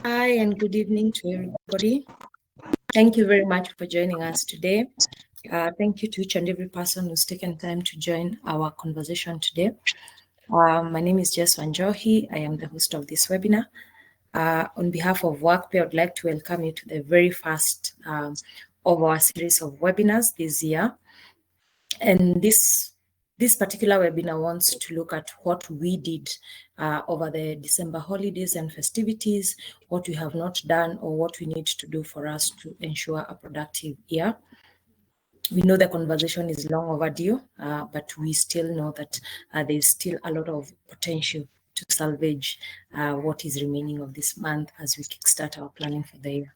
Hi, and good evening to everybody. Thank you very much for joining us today. Thank you to each and every person who's taken time to join our conversation today. My name is Jess Wanjohi. I am the host of this webinar. On behalf of Workpay, I would like to welcome you to the very first of our series of webinars this year. And this particular webinar wants to look at what we did over the December holidays and festivities, what we have not done, or what we need to do for us to ensure a productive year. We know the conversation is long overdue, but we still know that there's still a lot of potential to salvage what is remaining of this month as we kickstart our planning for the year.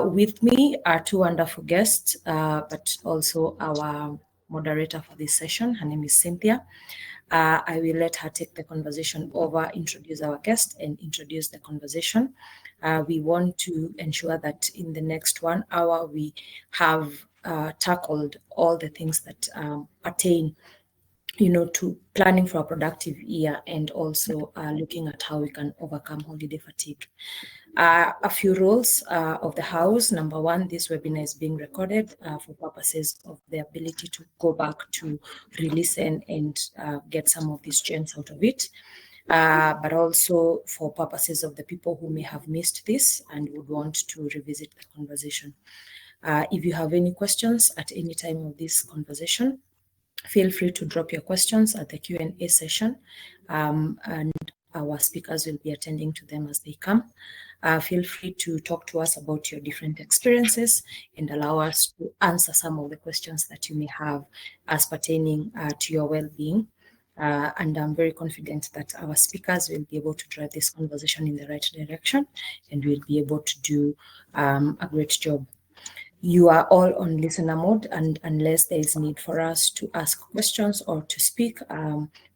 With me are two wonderful guests, but also our moderator for this session. Her name is Cynthia. I will let her take the conversation over, introduce our guest, and introduce the conversation. We want to ensure that in the next 1 hour, we have tackled all the things that pertain to planning for a productive year and also looking at how we can overcome holiday fatigue. A few rules of the house. Number one, this webinar is being recorded for purposes of the ability to go back to re-listen and get some of these gems out of it. But also for purposes of the people who may have missed this and would want to revisit the conversation. If you have any questions at any time of this conversation, feel free to drop your questions at the Q&A session, and our speakers will be attending to them as they come. Feel free to talk to us about your different experiences and allow us to answer some of the questions that you may have as pertaining to your well-being. And I'm very confident that our speakers will be able to drive this conversation in the right direction and will be able to do a great job. You are all on listener mode, and unless there is need for us to ask questions or to speak,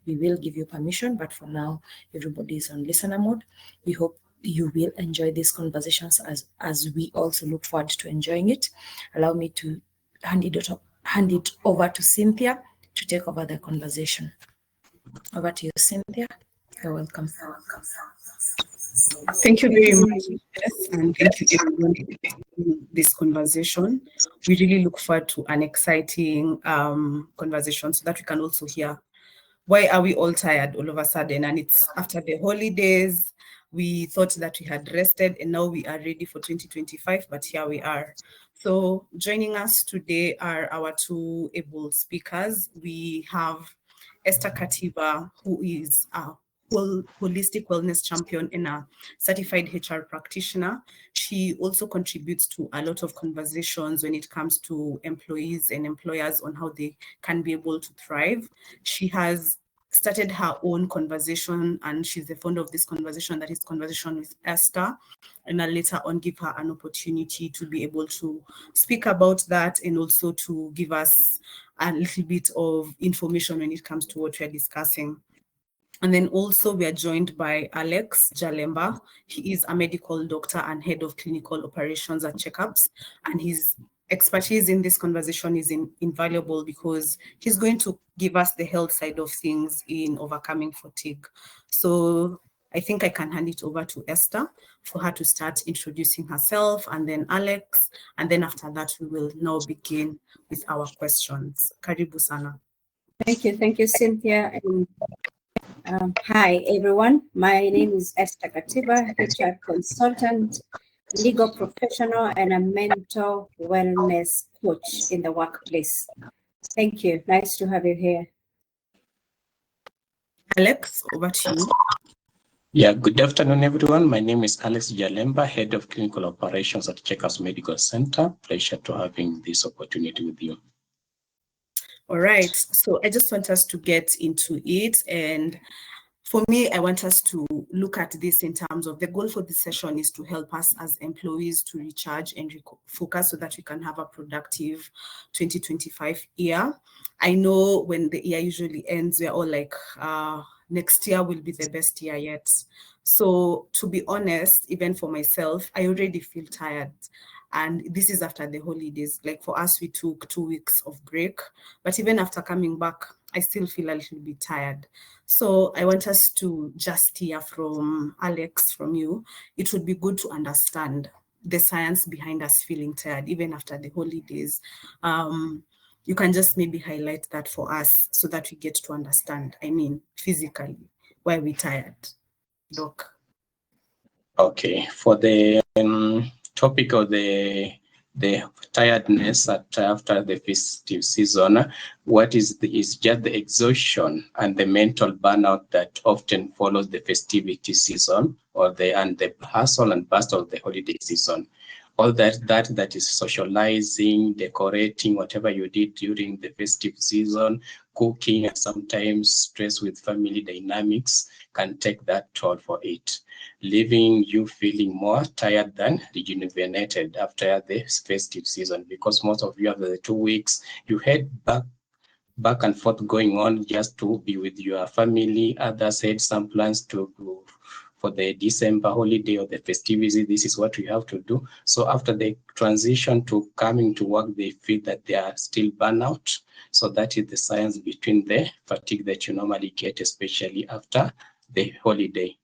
we will give you permission. But for now, everybody is on listener mode. We hope you will enjoy these conversations as we also look forward to enjoying it. Allow me to hand it over to Cynthia to take over the conversation. Over to you, Cynthia. You're welcome. Thank you very much, Jess, and thank you everyone for this conversation. We really look forward to an exciting conversation so that we can also hear why are we all tired all of a sudden, and it's after the holidays. We thought that we had rested and now we are ready for 2025, but here we are. So joining us today are our two able speakers. We have Esther Katiba, who is a holistic wellness champion and a certified HR practitioner. She also contributes to a lot of conversations when it comes to employees and employers on how they can be able to thrive. She has started her own conversation and she's the founder of this conversation, that is Conversation with Esther, and I'll later on give her an opportunity to be able to speak about that and also to give us a little bit of information when it comes to what we're discussing. And then also we are joined by Alex Jalemba. He is a medical doctor and head of clinical operations at Checkups, and his expertise in this conversation is invaluable because he's going to give us the health side of things in overcoming fatigue. So I think I can hand it over to Esther for her to start introducing herself, and then Alex, and then after that we will now begin with our questions. Karibu sana. Thank you, Cynthia. And hi, everyone. My name is Esther Katiba, HR consultant, legal professional, and a mental wellness coach in the workplace. Thank you. Nice to have you here. Alex, over to you. Yeah, good afternoon, everyone. My name is Alex Jalemba, head of clinical operations at Checkers Medical Center. Pleasure to having this opportunity with you. All right, so I just want us to get into it. And for me, I want us to look at this in terms of the goal for this session is to help us as employees to recharge and focus so that we can have a productive 2025 year. I know when the year usually ends, we're all like, next year will be the best year yet. So to be honest, even for myself, I already feel tired. And this is after the holidays. Like for us, we took 2 weeks of break, but even after coming back, I still feel a little bit tired. So I want us to just hear from Alex, from you. It would be good to understand the science behind us feeling tired, even after the holidays. You can just maybe highlight that for us so that we get to understand, I mean, physically, why we're tired. Doc. Okay, for the topic of the tiredness after the festive season, what is just the exhaustion and the mental burnout that often follows the festivity season or the hustle and bustle of the holiday season. All that is socializing, decorating, whatever you did during the festive season, cooking, and sometimes stress with family dynamics can take that toll for it, leaving you feeling more tired than rejuvenated after the festive season, because most of you after the 2 weeks, you head back and forth going on just to be with your family. Others had some plans for the December holiday or the festivities. This is what we have to do. So after the transition to coming to work, they feel that they are still burnout. So that is the science between the fatigue that you normally get, especially after the holiday.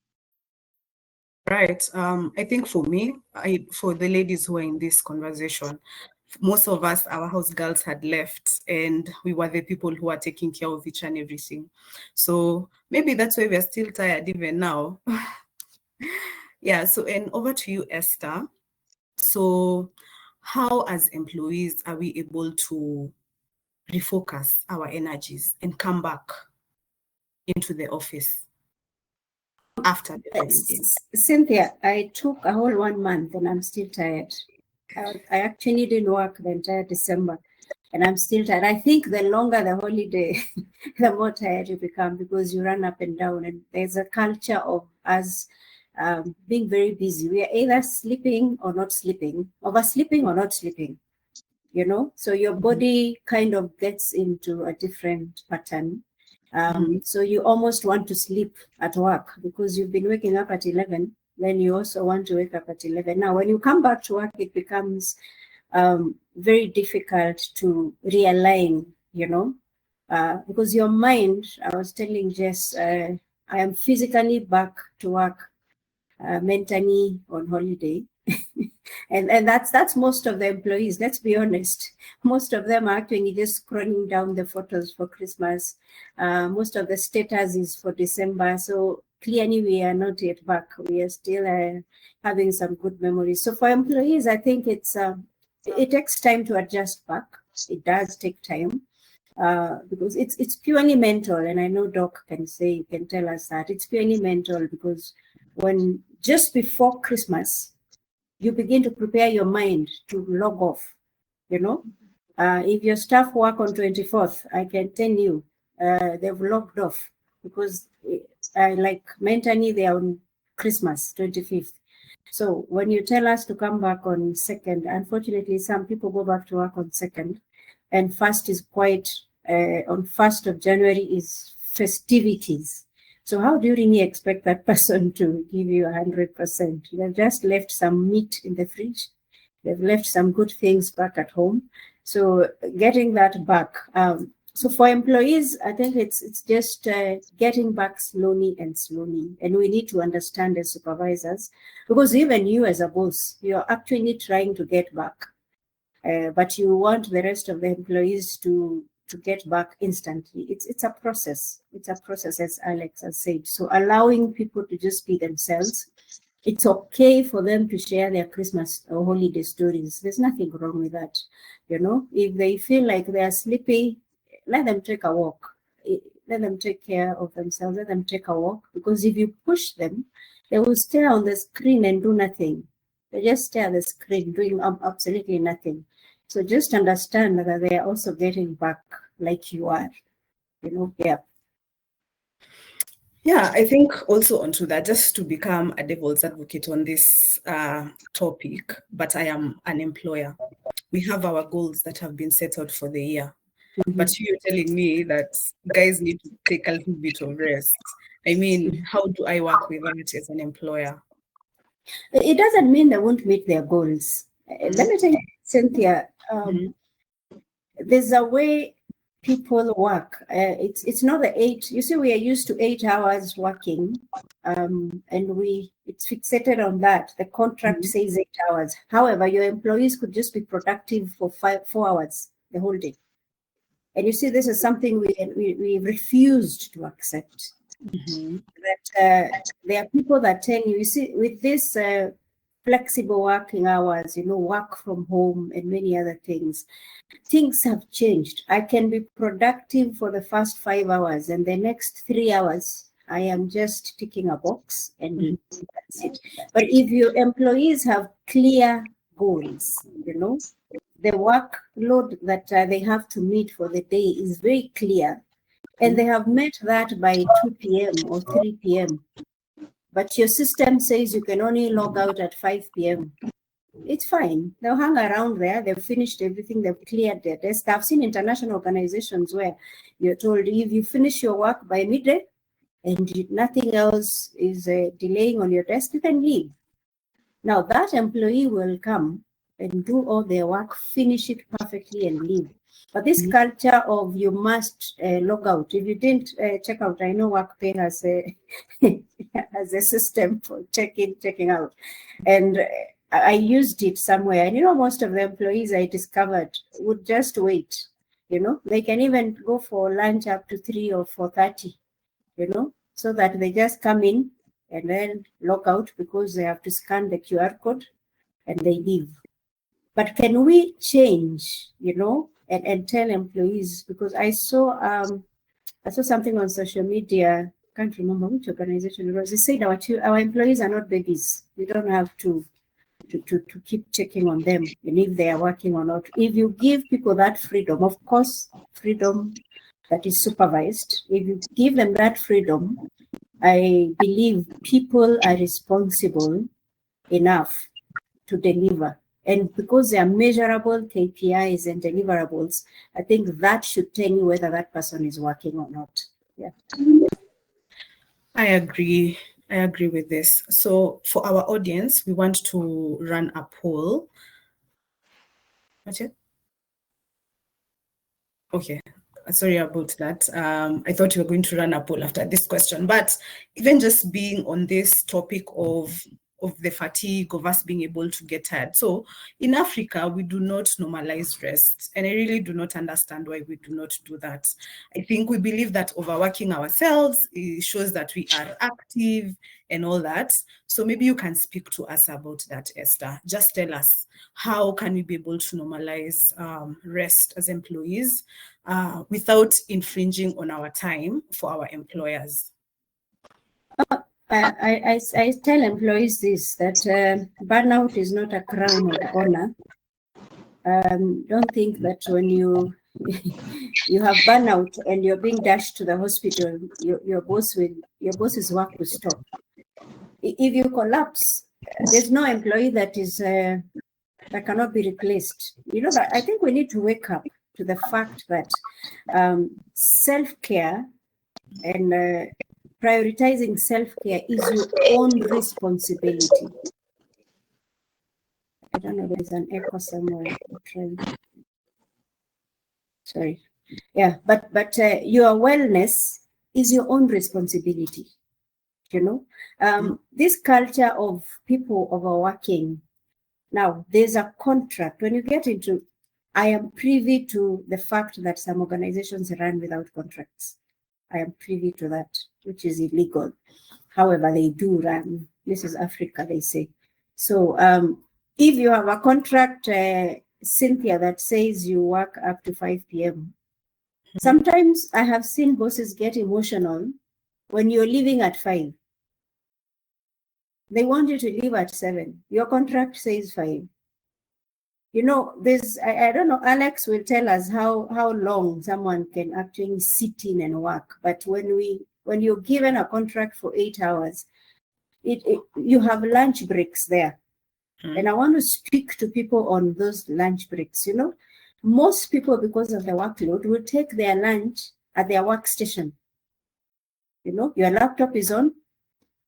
Right. I think for me, for the ladies who are in this conversation, most of us, our house girls had left, and we were the people who are taking care of each and everything. So maybe that's why we are still tired even now. Yeah. So, and over to you, Esther. So, how as employees are we able to refocus our energies and come back into the office after the holidays? Cynthia, I took a whole 1 month and I'm still tired. I actually didn't work the entire December and I'm still tired. I think the longer the holiday, the more tired you become because you run up and down, and there's a culture of us being very busy. We are either sleeping or not sleeping, oversleeping or not sleeping, so your body kind of gets into a different pattern. So you almost want to sleep at work because you've been waking up at 11, then you also want to wake up at 11. Now, when you come back to work, it becomes very difficult to realign, because your mind, I was telling Jess, I am physically back to work, mentally on holiday. And that's most of the employees, let's be honest. Most of them are actually just scrolling down the photos for Christmas. Most of the status is for December. So clearly we are not yet back. We are still having some good memories. So for employees, I think it takes time to adjust back. It does take time. Because it's purely mental, and I know Doc can tell us that it's purely mental, because when just before Christmas, you begin to prepare your mind to log off, if your staff work on 24th, I can tell you they've logged off because like mentally they are on Christmas 25th. So when you tell us to come back on 2nd, unfortunately some people go back to work on 2nd, and first is quite on 1st of January is festivities. So how do you really expect that person to give you 100%? They've just left some meat in the fridge. They've left some good things back at home. So getting that back. So for employees, I think it's just getting back slowly. And we need to understand as supervisors, because even you as a boss, you're actually trying to get back. But you want the rest of the employees to get back instantly. It's a process. It's a process, as Alex has said. So allowing people to just be themselves. It's okay for them to share their Christmas or holiday stories. There's nothing wrong with that. If they feel like they are sleepy, let them take a walk. Let them take care of themselves. Let them take a walk. Because if you push them, they will stare on the screen and do nothing. They just stare at the screen doing absolutely nothing. So just understand that they are also getting back like you are, yeah. Yeah, I think also onto that, just to become a devil's advocate on this topic, but I am an employer. We have our goals that have been set out for the year. But you're telling me that guys need to take a little bit of rest. I mean, how do I work with that as an employer? It doesn't mean they won't meet their goals. Let me tell you, Cynthia, there's a way people work. It's not the 8. You see, we are used to 8 hours working, and it's fixated on that. The contract says 8 hours. However, your employees could just be productive for 4 hours the whole day. And you see, this is something we refused to accept. That there are people that tell you, you see, with this flexible working hours, work from home and many other things have changed. I can be productive for the first 5 hours, and the next 3 hours, I am just ticking a box, and that's it. But if your employees have clear goals, the workload that they have to meet for the day is very clear, and they have met that by 2 p.m. or 3 p.m. But your system says you can only log out at 5 p.m. It's fine. They'll hang around there. They've finished everything. They've cleared their desk. I've seen international organizations where you're told if you finish your work by midday and nothing else is delaying on your desk, you can leave. Now that employee will come and do all their work, finish it perfectly and leave. But this culture of you must log out. If you didn't check out, I know Workpay has has a system for checking out. And I used it somewhere. And most of the employees I discovered would just wait. They can even go for lunch up to 3 or 4:30, so that they just come in and then log out because they have to scan the QR code and they leave. But can we change, and tell employees, because I saw something on social media, can't remember which organization it was. They said our employees are not babies. We don't have to keep checking on them and if they are working or not. If you give people that freedom, of course, freedom that is supervised, if you give them that freedom, I believe people are responsible enough to deliver. And because they are measurable KPIs and deliverables, I think that should tell you whether that person is working or not. Yeah. I agree with this. So for our audience, we want to run a poll. What's it? Okay. Sorry about that. I thought we were going to run a poll after this question, but even just being on this topic of the fatigue of us being able to get tired. So in Africa, we do not normalize rest. And I really do not understand why we do not do that. I think we believe that overworking ourselves shows that we are active and all that. So maybe you can speak to us about that, Esther. Just tell us, how can we be able to normalize rest as employees without infringing on our time for our employers? I tell employees this, that burnout is not a crown of honor. Don't think that when you have burnout and you're being dashed to the hospital, your boss's work will stop. If you collapse, there's no employee that cannot be replaced. That I think we need to wake up to the fact that self-care and prioritizing self-care is your own responsibility. I don't know, there's an echo somewhere. Sorry. Yeah, but your wellness is your own responsibility. This culture of people overworking. Now, there's a contract. When you get into, I am privy to the fact that some organizations run without contracts. I am privy to that, which is illegal. However, they do run. This is Africa, they say. So if you have a contract, Cynthia, that says you work up to 5 p.m., sometimes I have seen bosses get emotional when you're leaving at 5. They want you to leave at 7. Your contract says 5. There's, I don't know, Alex will tell us how long someone can actually sit in and work. But when you're given a contract for 8 hours, you have lunch breaks there. And I want to speak to people on those lunch breaks. Most people, because of the workload, will take their lunch at their workstation. Your laptop is on.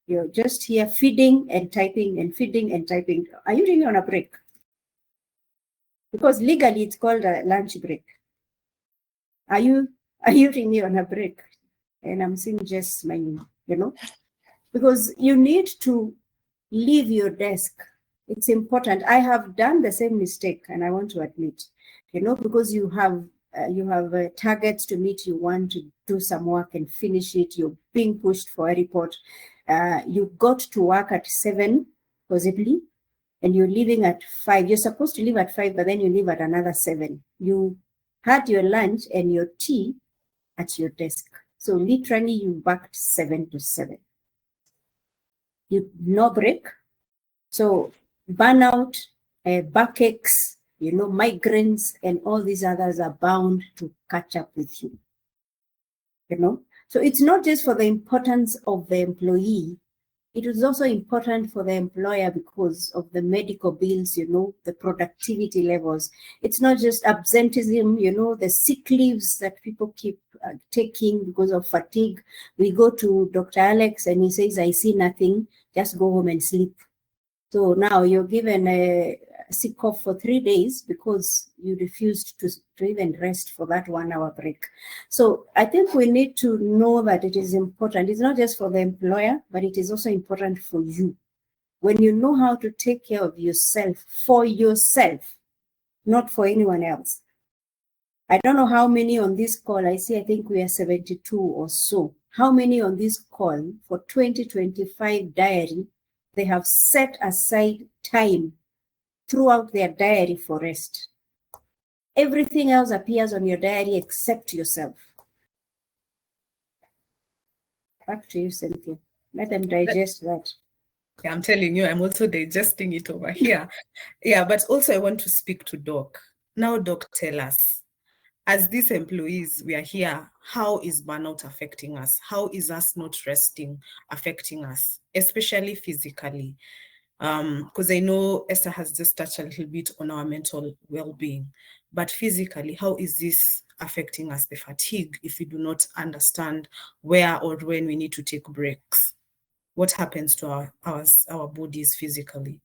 You're just here feeding and typing and feeding and typing. Are you really on a break? because legally it's called a lunch break. Are you really on a break? And I'm seeing just smiling, because you need to leave your desk. It's important. I have done the same mistake, and I want to admit, because you have targets to meet. You want to do some work and finish it. You're being pushed for a report. You got to work at 7, possibly, and you're leaving at 5. You're supposed to leave at 5, but then you leave at another 7. You had your lunch and your tea at your desk. So literally you worked 7 to 7. No break. So burnout, backaches, migraines, and all these others are bound to catch up with you. So it's not just for the importance of the employee. It is also important for the employer because of the medical bills, the productivity levels. It's not just absenteeism, the sick leaves that people keep taking because of fatigue. We go to Dr. Alex and he says, I see nothing, just go home and sleep. So now you're given a sick off for 3 days because you refused to even rest for that 1 hour break. So I think we need to know that it is important. It's not just for the employer, but it is also important for you. When you know how to take care of yourself, for yourself, not for anyone else. I don't know how many on this call, I think we are 72 or so. How many on this call for 2025 diary, they have set aside time throughout their diary for rest. Everything else appears on your diary except yourself. Back to you, Cynthia. Let them digest that. Yeah, I'm telling you, I'm also digesting it over here. Yeah, but also I want to speak to Doc. Now, Doc, tell us, as these employees, we are here, how is burnout affecting us? How is us not resting affecting us, especially physically? Because I know Esther has just touched a little bit on our mental well-being, but physically, how is this affecting us, the fatigue, if we do not understand where or when we need to take breaks? What happens to our bodies physically?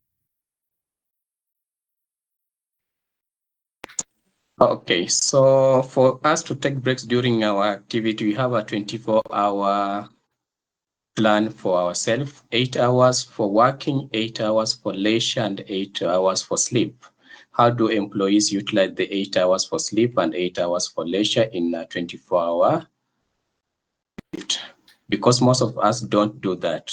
Okay, so for us to take breaks during our activity, we have a 24-hour plan for ourselves, 8 hours for working, 8 hours for leisure, and 8 hours for sleep. How do employees utilize the 8 hours for sleep and 8 hours for leisure in a 24-hour shift? Because most of us don't do that.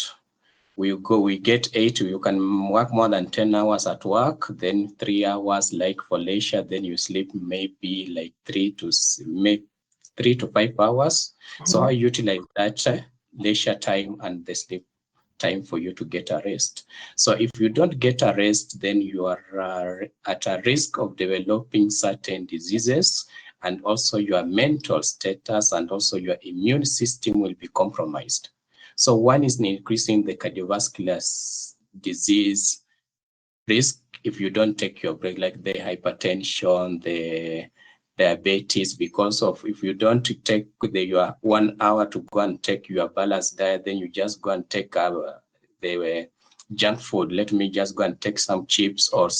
We get 8, you can work more than 10 hours at work, then 3 hours like for leisure, then you sleep maybe like 3 to 5 hours. So I utilize that leisure time and the sleep time for you to get a rest. So if you don't get a rest, then you are at a risk of developing certain diseases, and also your mental status and also your immune system will be compromised. So one is increasing the cardiovascular disease risk if you don't take your break, like the hypertension, the diabetes, because of if you don't take your 1 hour to go and take your balanced diet, then you just go and take the junk food. Let me just go and take some chips or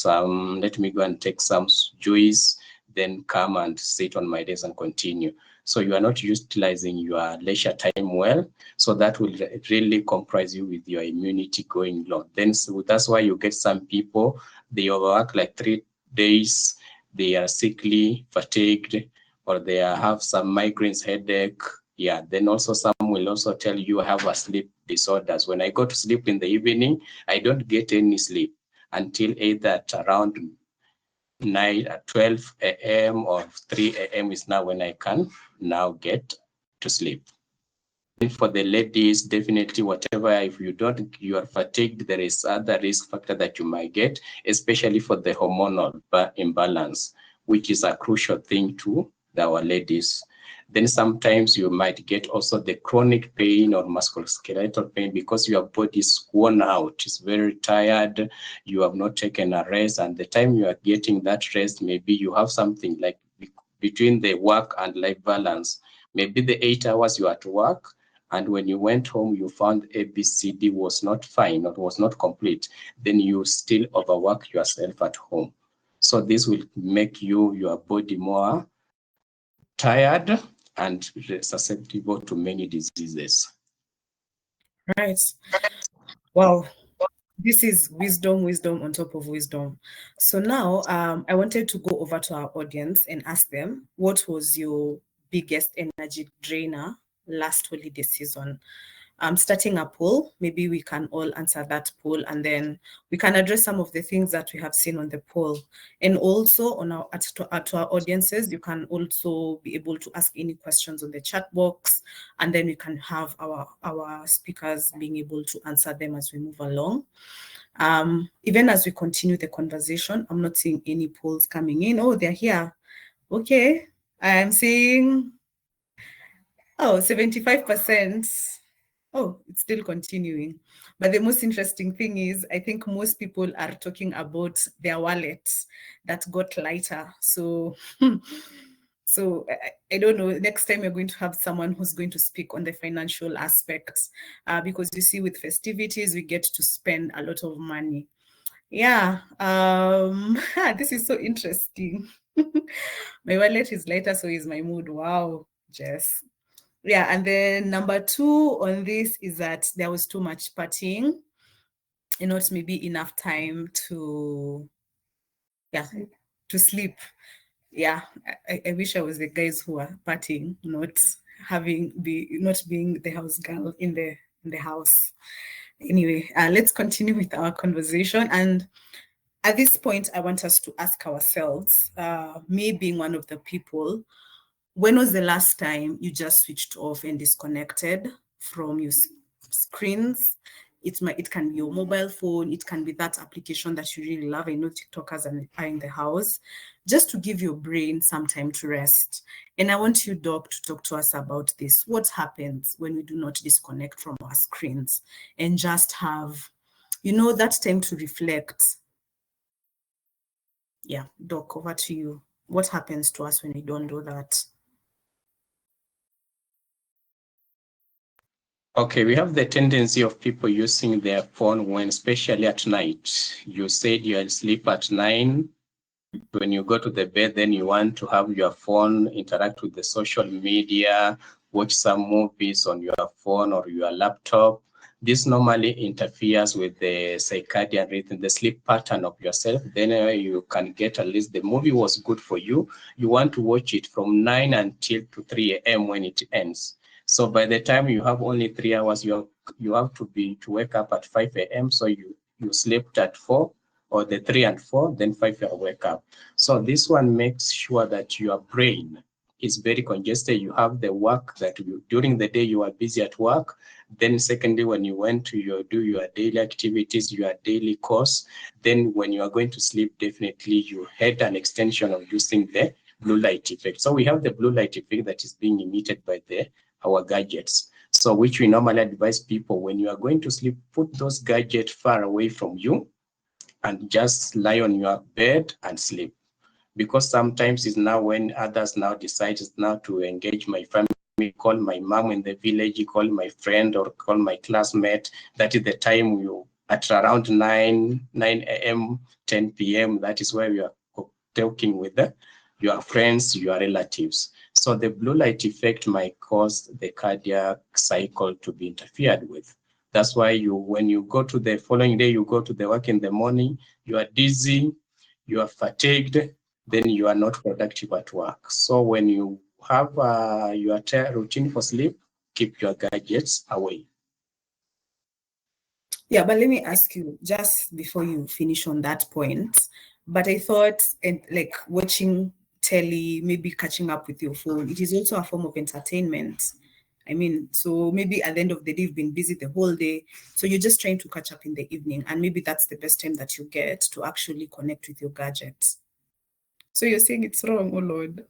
let me go and take some juice, then come and sit on my desk and continue. So you are not utilizing your leisure time well. So that will really comprise you with your immunity going low. Then so that's why you get some people, they overwork like 3 days, they are sickly, fatigued, or they have some migraines, headache. Yeah, then also some will also tell you have a sleep disorders. When I go to sleep in the evening, I don't get any sleep until either at around 12 a.m. or 3 a.m. is now when I can now get to sleep. And for the ladies, definitely whatever, if you are fatigued, there is other risk factor that you might get, especially for the hormonal imbalance, which is a crucial thing to our ladies. Then sometimes you might get also the chronic pain or musculoskeletal pain because your body is worn out, it's very tired, you have not taken a rest, and the time you are getting that rest, maybe you have something like between the work and life balance. Maybe the 8 hours you are at work, and when you went home, you found ABCD was not fine or was not complete, then you still overwork yourself at home. So this will make your body more tired and susceptible to many diseases. Right. Wow. This is wisdom on top of wisdom. So now I wanted to go over to our audience and ask them, what was your biggest energy drainer last holiday season? Starting a poll, maybe we can all answer that poll, and then we can address some of the things that we have seen on the poll. And also on to our audiences, you can also be able to ask any questions on the chat box, and then we can have our speakers being able to answer them as we move along. Even as we continue the conversation, I'm not seeing any polls coming in. Oh, they're here. Okay, I'm seeing, 75%. Oh, it's still continuing. But the most interesting thing is, I think most people are talking about their wallets that got lighter. So, so I don't know, next time you're going to have someone who's going to speak on the financial aspects, because you see with festivities, we get to spend a lot of money. Yeah, this is so interesting. My wallet is lighter, so is my mood. Wow, Jess. Yeah, and then number 2 on this is that there was too much partying and not maybe enough time to sleep. Yeah, I wish I was the guys who are partying, not being the house girl in the house. Anyway, let's continue with our conversation. And at this point, I want us to ask ourselves, me being one of the people, when was the last time you just switched off and disconnected from your screens? It can be your mobile phone. It can be that application that you really love. I know TikTokers are in the house, just to give your brain some time to rest. And I want you, Doc, to talk to us about this. What happens when we do not disconnect from our screens and just have, that time to reflect? Yeah, Doc, over to you. What happens to us when we don't do that? Okay, we have the tendency of people using their phone when, especially at night. You said you sleep at 9. When you go to the bed, then you want to have your phone, interact with the social media, watch some movies on your phone or your laptop. This normally interferes with the circadian rhythm, the sleep pattern of yourself. Then you can get, at least the movie was good for you. You want to watch it from 9 until to 3 a.m. when it ends. So by the time you have only 3 hours, you have to wake up at 5 a.m. So you slept at 4, or the 3 and 4, then 5 you wake up. So this one makes sure that your brain is very congested. You have the work that during the day you are busy at work. Then secondly, when you went to do your daily activities, your daily course, then when you are going to sleep, definitely you had an extension of using the blue light effect. So we have the blue light effect that is being emitted by our gadgets. So which we normally advise people, when you are going to sleep, put those gadgets far away from you and just lie on your bed and sleep. Because sometimes it's now when others now decide now to engage my family, call my mom in the village, call my friend or call my classmate. That is the time at around 9 a.m., 10 p.m., that is where you are talking with your friends, your relatives. So the blue light effect might cause the cardiac cycle to be interfered with. That's why when you go to the following day, you go to the work in the morning, you are dizzy, you are fatigued, then you are not productive at work. So when you have your routine for sleep, keep your gadgets away. Yeah, but let me ask you, just before you finish on that point, but I thought, like watching telly, maybe catching up with your phone, it is also a form of entertainment. I mean, so maybe at the end of the day, you've been busy the whole day. So you're just trying to catch up in the evening. And maybe that's the best time that you get to actually connect with your gadgets. So you're saying it's wrong, oh Lord.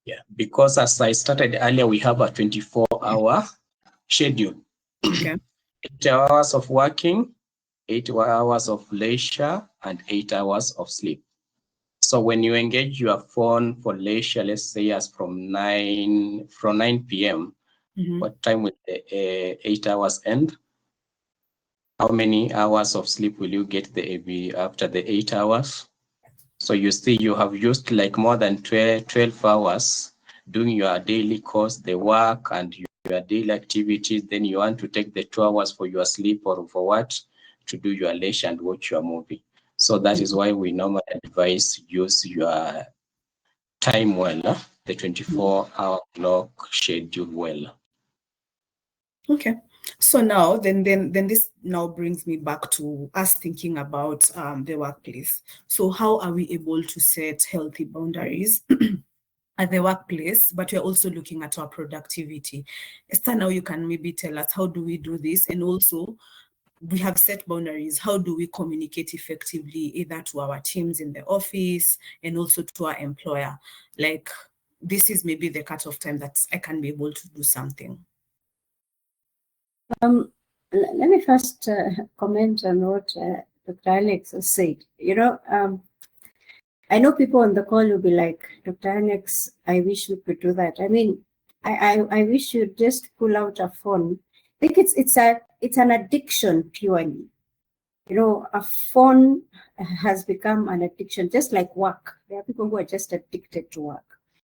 Yeah, because as I started earlier, we have a 24-hour schedule. Okay. 8 hours of working, 8 hours of leisure, and 8 hours of sleep. So when you engage your phone for leisure, let's say as from 9 p.m., what time will the 8 hours end? how many hours of sleep will you get after the 8 hours? So you see, you have used like more than 12 hours doing your daily course, the work and your daily activities. Then you want to take the 2 hours for your sleep or for what? To do your leisure and watch your movie. So that is why we normally advise use your time well, the 24-hour clock schedule well. Okay. So now, then this now brings me back to us thinking about the workplace. So how are we able to set healthy boundaries at the workplace, but we're also looking at our productivity? Esther, now you can maybe tell us, how do we do this? And also, we have set boundaries. How do we communicate effectively, either to our teams in the office and also to our employer? Like, this is maybe the cutoff time that I can be able to do something. Let me first comment on what Dr. Alex has said. You know, I know people on the call will be like, Dr. Alex, I wish we could do that. I mean, I wish you'd just pull out a phone. I think it's an addiction purely. You know, a phone has become an addiction, just like work. There are people who are just addicted to work.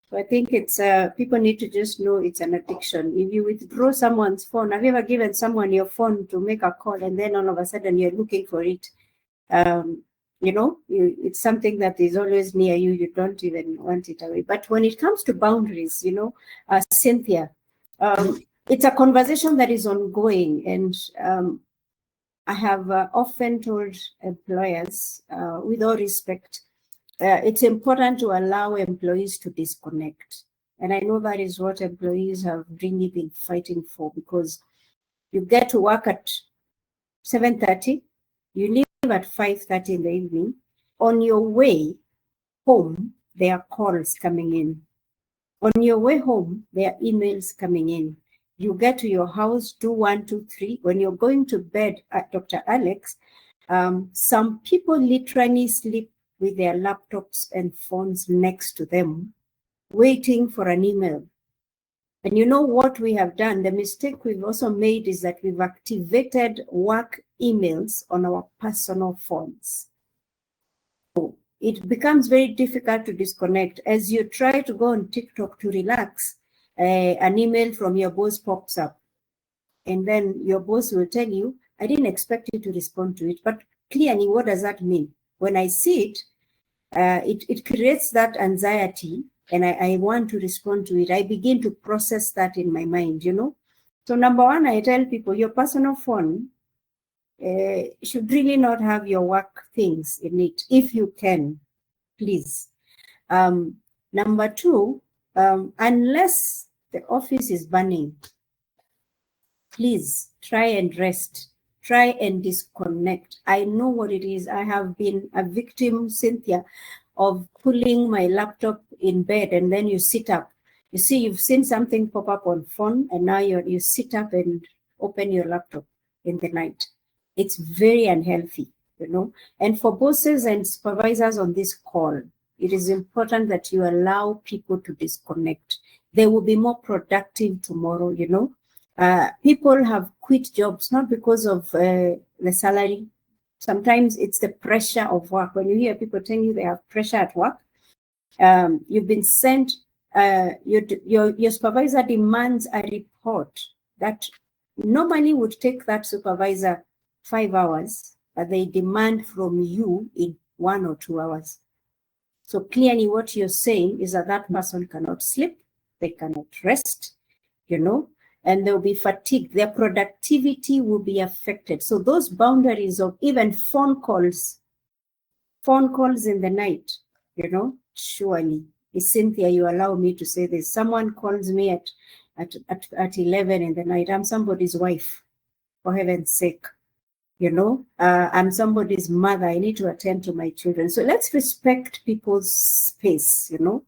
So I think it's people need to just know it's an addiction. If you withdraw someone's phone, have you ever given someone your phone to make a call and then all of a sudden you're looking for it? You know, it's something that is always near you. You don't even want it away. But when it comes to boundaries, you know, Cynthia, it's a conversation that is ongoing. And I have often told employers, with all respect, it's important to allow employees to disconnect. And I know that is what employees have really been fighting for, because you get to work at 7:30, you leave at 5:30 in the evening. On your way home, there are calls coming in. On your way home, there are emails coming in. You get to your house, do 1, 2, 3. When you're going to bed, Dr. Alex, some people literally sleep with their laptops and phones next to them, waiting for an email. And you know what we have done? The mistake we've also made is that we've activated work emails on our personal phones. So it becomes very difficult to disconnect. As you try to go on TikTok to relax, an email from your boss pops up. And then your boss will tell you, I didn't expect you to respond to it. But clearly, what does that mean? When I see it, it creates that anxiety, and I want to respond to it. I begin to process that in my mind, you know. So number one, I tell people, your personal phone should really not have your work things in it. If you can, please. Number two, unless the office is burning, please try and rest. Try and disconnect. I know what it is. I have been a victim, Cynthia, of pulling my laptop in bed, and then you sit up. You see, you've seen something pop up on phone, and now you sit up and open your laptop in the night. It's very unhealthy, you know. And for bosses and supervisors on this call, it is important that you allow people to disconnect. They will be more productive tomorrow, you know. People have quit jobs not because of the salary. Sometimes it's the pressure of work. When you hear people telling you they have pressure at work, you've been sent, your supervisor demands a report that normally would take that supervisor 5 hours, but they demand from you in 1 or 2 hours. So clearly what you're saying is that person cannot sleep, they cannot rest, you know, and they'll be fatigued. Their productivity will be affected. So those boundaries of even phone calls in the night, you know, surely. Cynthia, you allow me to say this. Someone calls me at 11 in the night. I'm somebody's wife, for heaven's sake. You know, I'm somebody's mother. I need to attend to my children. So let's respect people's space, you know,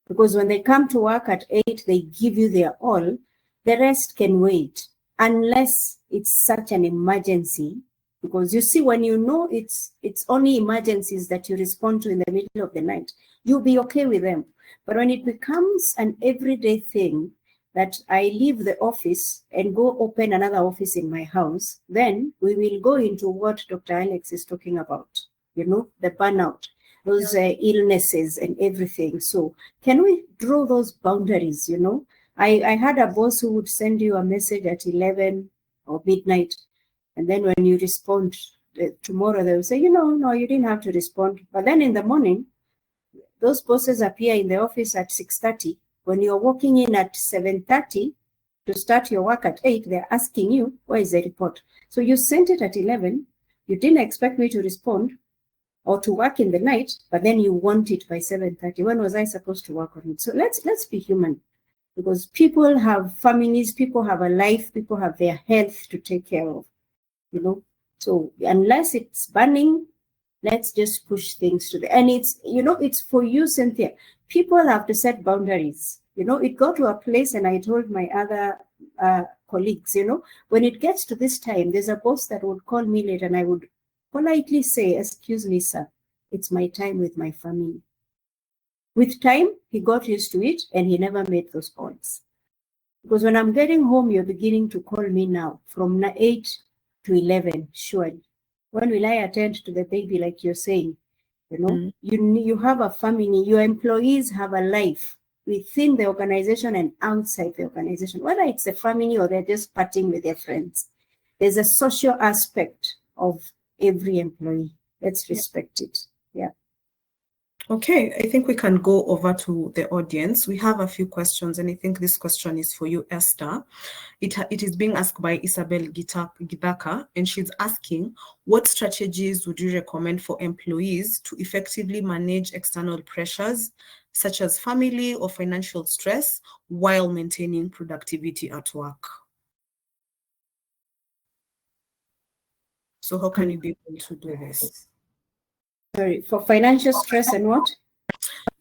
because when they come to work at 8, they give you their all. The rest can wait, unless it's such an emergency. Because you see, when you know it's only emergencies that you respond to in the middle of the night, you'll be okay with them. But when it becomes an everyday thing, that I leave the office and go open another office in my house, then we will go into what Dr. Alex is talking about, you know, the burnout, those illnesses and everything. So can we draw those boundaries, you know? I had a boss who would send you a message at 11 or midnight, and then when you respond tomorrow, they'll say, you know, no, you didn't have to respond. But then in the morning, those bosses appear in the office at 6:30. When you're walking in at 7:30 to start your work at 8, they're asking you, where is the report? So you sent it at 11. You didn't expect me to respond or to work in the night, but then you want it by 7:30. When was I supposed to work on it? So let's be human, because people have families, people have a life, people have their health to take care of, you know. So unless it's burning, let's just push things to the, and it's, you know, it's for you, Cynthia. People have to set boundaries. You know, it got to a place, and I told my other colleagues, you know, when it gets to this time, there's a boss that would call me late, and I would politely say, excuse me, sir, it's my time with my family. With time, he got used to it, and he never made those calls. Because when I'm getting home, you're beginning to call me now from 8 to 11, surely. When will I attend to the baby, like you're saying? You know, you have a family, your employees have a life within the organization and outside the organization, whether it's a family or they're just partying with their friends. There's a social aspect of every employee. Let's respect it. Yeah. Okay, I think we can go over to the audience. We have a few questions, and I think this question is for you, Esther. It is being asked by Isabel Gidaka, and she's asking, what strategies would you recommend for employees to effectively manage external pressures, such as family or financial stress, while maintaining productivity at work? So how can you be able to do this? Sorry, for financial stress and what?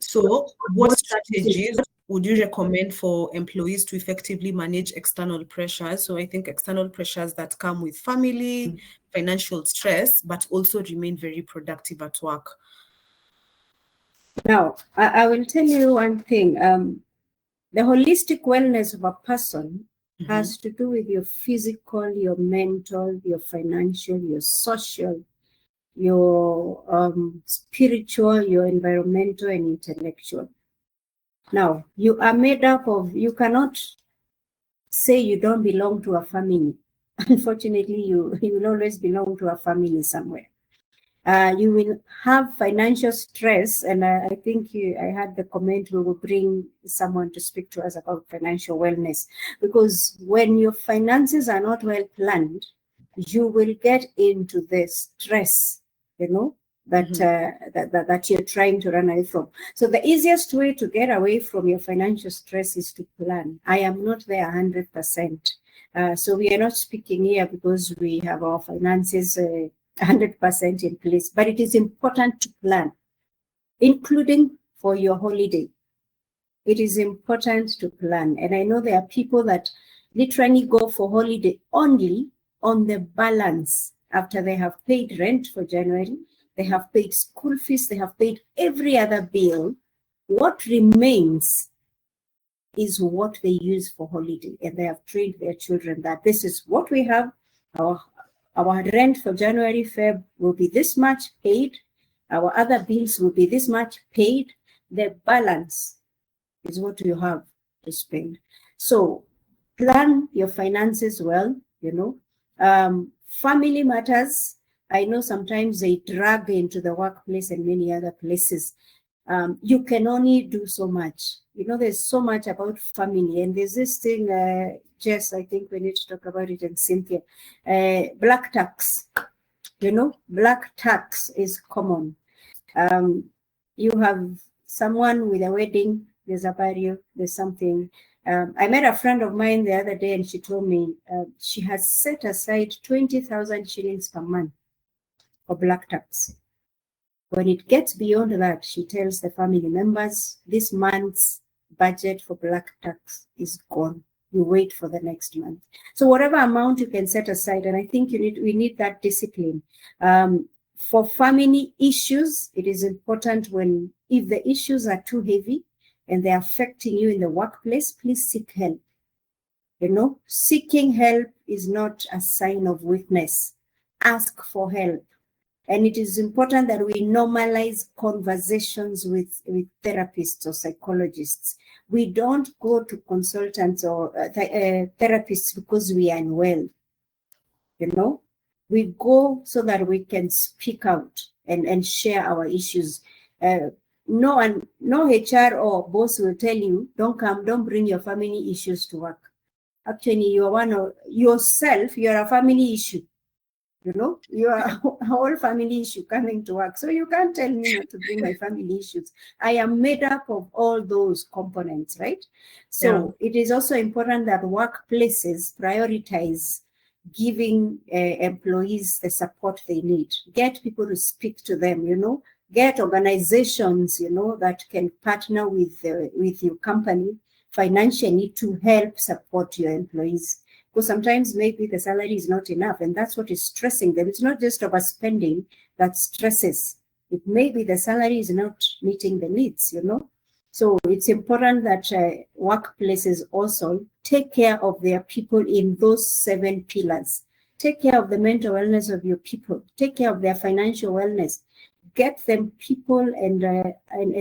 So what strategies would you recommend for employees to effectively manage external pressures? So I think external pressures that come with family, financial stress, but also remain very productive at work. Now, I will tell you one thing. The holistic wellness of a person has to do with your physical, your mental, your financial, your social, your spiritual, your environmental, and intellectual. Now, you are made up of, you cannot say you don't belong to a family. Unfortunately, you will always belong to a family somewhere. You will have financial stress, and I think I had the comment, we will bring someone to speak to us about financial wellness, because when your finances are not well planned, you will get into the stress, you know, that that you're trying to run away from. So the easiest way to get away from your financial stress is to plan. I am not there 100%. So we are not speaking here because we have our finances 100% in place, but it is important to plan, including for your holiday. It is important to plan. And I know there are people that literally go for holiday only on the balance after they have paid rent for January, they have paid school fees, they have paid every other bill. What remains is what they use for holiday. And they have trained their children that this is what we have. Our rent for January, Feb will be this much paid. Our other bills will be this much paid. The balance is what you have to spend. So plan your finances well, you know. Family matters. I know sometimes they drag into the workplace and many other places. You can only do so much. You know, there's so much about family, and there's this thing, Jess, I think we need to talk about it, and Cynthia, black tax. You know, black tax is common. You have someone with a wedding, there's a burial, there's something. I met a friend of mine the other day, and she told me she has set aside 20,000 shillings per month for black tax. When it gets beyond that, she tells the family members, this month's budget for black tax is gone. You wait for the next month. So whatever amount you can set aside, and I think we need that discipline. For family issues, it is important if the issues are too heavy and they're affecting you in the workplace, please seek help. You know, seeking help is not a sign of weakness. Ask for help. And it is important that we normalize conversations with therapists or psychologists. We don't go to consultants or therapists because we are unwell. You know, we go so that we can speak out and share our issues. No HR or boss will tell you, don't bring your family issues to work. Actually, you're one of yourself, you're a family issue. You know, you are a whole family issue coming to work. So you can't tell me not to bring my family issues. I am made up of all those components, right? So it is also important that workplaces prioritize giving employees the support they need. Get people to speak to them, you know, get organizations, you know, that can partner with your company financially to help support your employees. Because sometimes maybe the salary is not enough, and that's what is stressing them. It's not just overspending that stresses. It may be the salary is not meeting the needs, you know. So it's important that workplaces also take care of their people in those 7 pillars. Take care of the mental wellness of your people. Take care of their financial wellness. Get them people and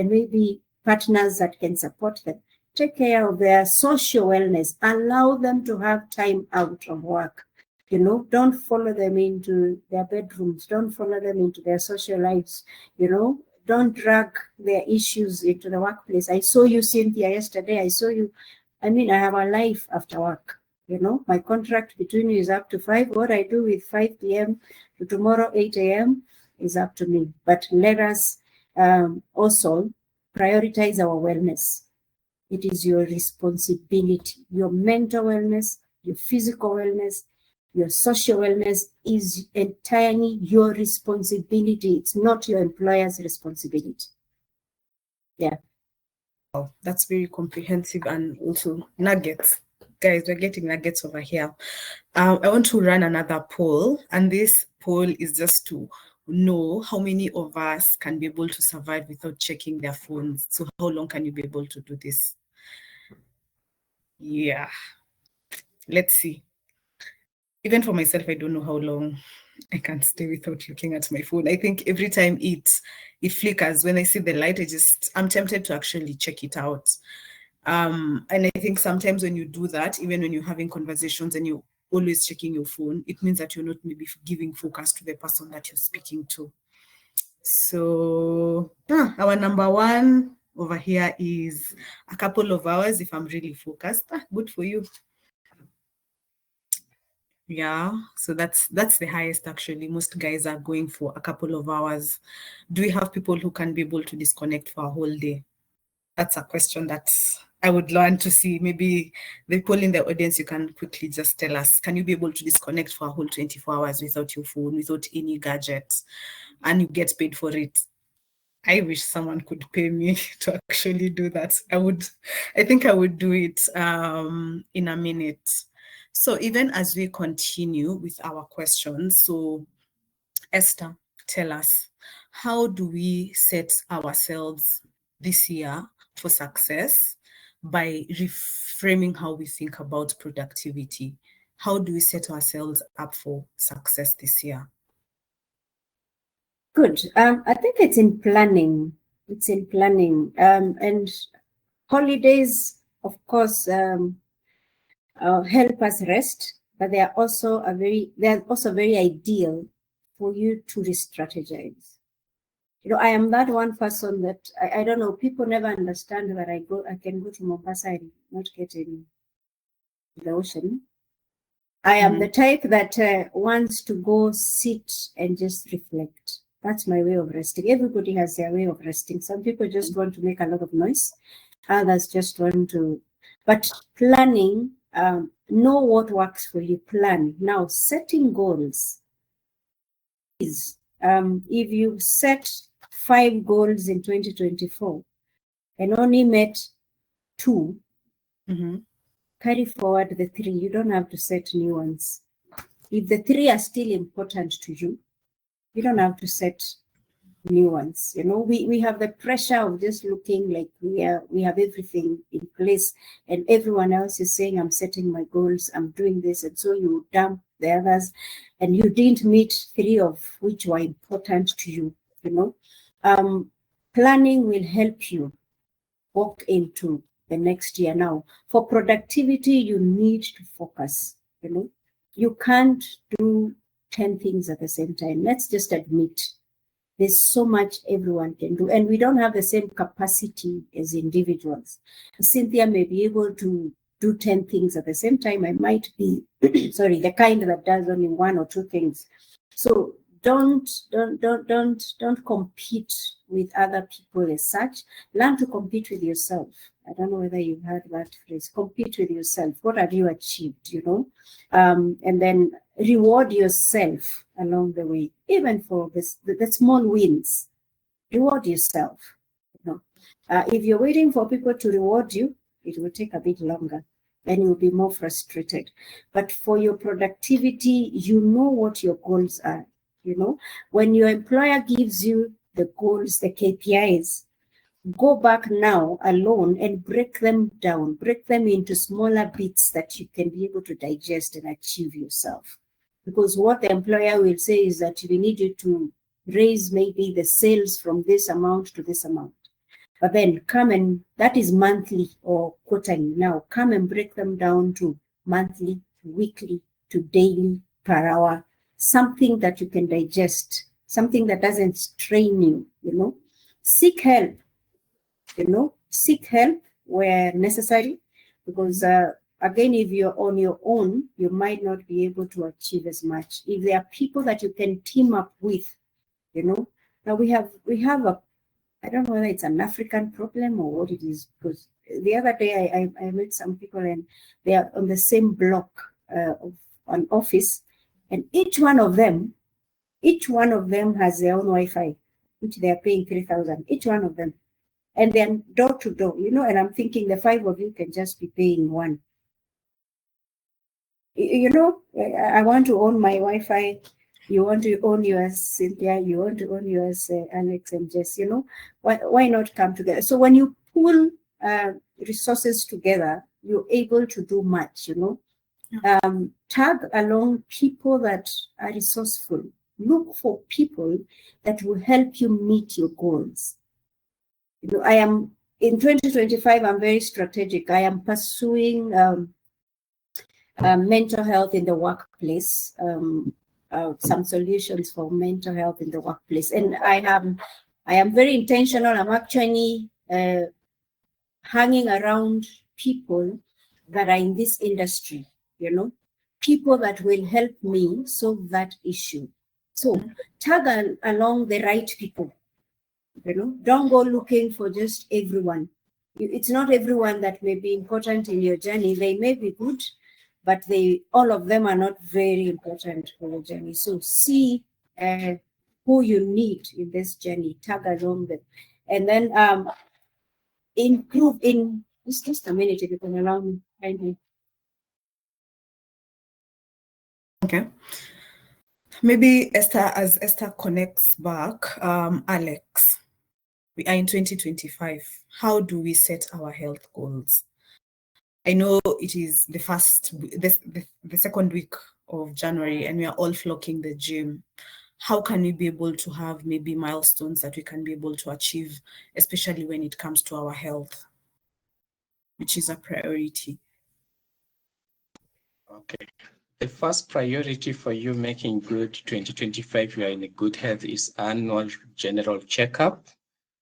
maybe partners that can support them. Take care of their social wellness. Allow them to have time out of work. You know, don't follow them into their bedrooms. Don't follow them into their social lives. You know, don't drag their issues into the workplace. I saw you, Cynthia, yesterday. I saw you. I mean, I have a life after work. You know, my contract between you is up to 5. What I do with 5 p.m. to tomorrow 8 a.m. is up to me. But let us also prioritize our wellness. It is your responsibility. Your mental wellness, your physical wellness, your social wellness is entirely your responsibility. It's not your employer's responsibility. Yeah. Oh, that's very comprehensive and also nuggets. Guys, we're getting nuggets over here. I want to run another poll, and this poll is just to know how many of us can be able to survive without checking their phones. So how long can you be able to do this? Yeah, let's see. Even for myself, I don't know how long I can stay without looking at my phone. I think every time it flickers, when I see the light, I'm tempted to actually check it out. And I think sometimes when you do that, even when you're having conversations and you're always checking your phone, it means that you're not maybe giving focus to the person that you're speaking to. So our number 1 over here is a couple of hours if I'm really focused. Good for you. Yeah, so that's the highest actually. Most guys are going for a couple of hours. Do we have people who can be able to disconnect for a whole day? That's a question that I would learn to see. Maybe the poll in the audience, you can quickly just tell us, can you be able to disconnect for a whole 24 hours without your phone, without any gadgets, and you get paid for it? I wish someone could pay me to actually do that. I think I would do it in a minute. So even as we continue with our questions, so Esther, tell us, how do we set ourselves this year for success by reframing how we think about productivity? How do we set ourselves up for success this year? Good. I think it's in planning. It's in planning. And holidays, of course, help us rest, but they are also very ideal for you to re-strategize. You know, I am that one person that I don't know, people never understand that I can go to Mombasa and not get in the ocean. I am the type that wants to go sit and just reflect. That's my way of resting. Everybody has their way of resting. Some people just want to make a lot of noise. Others just want to, but planning, know what works for you, plan. Now, setting goals is, if you set 5 goals in 2024 and only met 2, carry forward the 3. You don't have to set new ones. If the 3 are still important to you, you don't have to set new ones. You know, we have the pressure of just looking like we have everything in place, and everyone else is saying, I'm setting my goals, I'm doing this, and so you dump the others, and you didn't meet 3 of which were important to you. You know, planning will help you walk into the next year. Now, for productivity, you need to focus. You know, you can't do 10 things at the same time. Let's just admit there's so much everyone can do, and we don't have the same capacity as individuals. Cynthia may be able to do 10 things at the same time. I might be, sorry, the kind that does only 1 or 2 things. So don't compete with other people as such. Learn to compete with yourself. I don't know whether you've heard that phrase. Compete with yourself. What have you achieved, you know? And then reward yourself along the way, even for the small wins. Reward yourself. You know? If you're waiting for people to reward you, it will take a bit longer and you'll be more frustrated. But for your productivity, you know what your goals are. You know, when your employer gives you the goals, the KPIs, go back now alone and break them down, break them into smaller bits that you can be able to digest and achieve yourself. Because what the employer will say is that we need you to raise maybe the sales from this amount to this amount. But then come and, that is monthly or quarterly. Now come and break them down to monthly, weekly, to daily, per hour, something that you can digest, something that doesn't strain you, you know. Seek help, you know, seek help where necessary, because again, if you're on your own, you might not be able to achieve as much. If there are people that you can team up with, you know. Now we have a, I don't know whether it's an African problem or what it is, because the other day I met some people and they are on the same block of an office, and each one of them has their own Wi-Fi, which they are paying 3,000, each one of them. And then door to door, you know, and I'm thinking the 5 of you can just be paying 1. You know, I want to own my Wi-Fi. You want to own yours, Cynthia. You want to own yours, Alex and Jess. You know, why not come together? So when you pull resources together, you're able to do much. You know, tag along people that are resourceful. Look for people that will help you meet your goals. You know, I am in 2025. I'm very strategic. I am pursuing mental health in the workplace. Some solutions for mental health in the workplace, and I am very intentional. I'm actually hanging around people that are in this industry, you know, people that will help me solve that issue. So tag along the right people, you know, don't go looking for just everyone. It's not everyone that may be important in your journey. They may be good, but all of them are not very important for your journey. So see who you need in this journey, tag along them, and then improve in just a minute if you can allow me. Kindly. Okay. Maybe Esther, as Esther connects back, Alex, we are in 2025. How do we set our health goals? I know it is the second week of January, and we are all flocking the gym. How can we be able to have maybe milestones that we can be able to achieve, especially when it comes to our health, which is a priority? Okay. The first priority for you making good 2025, you are in a good health, is annual general checkup.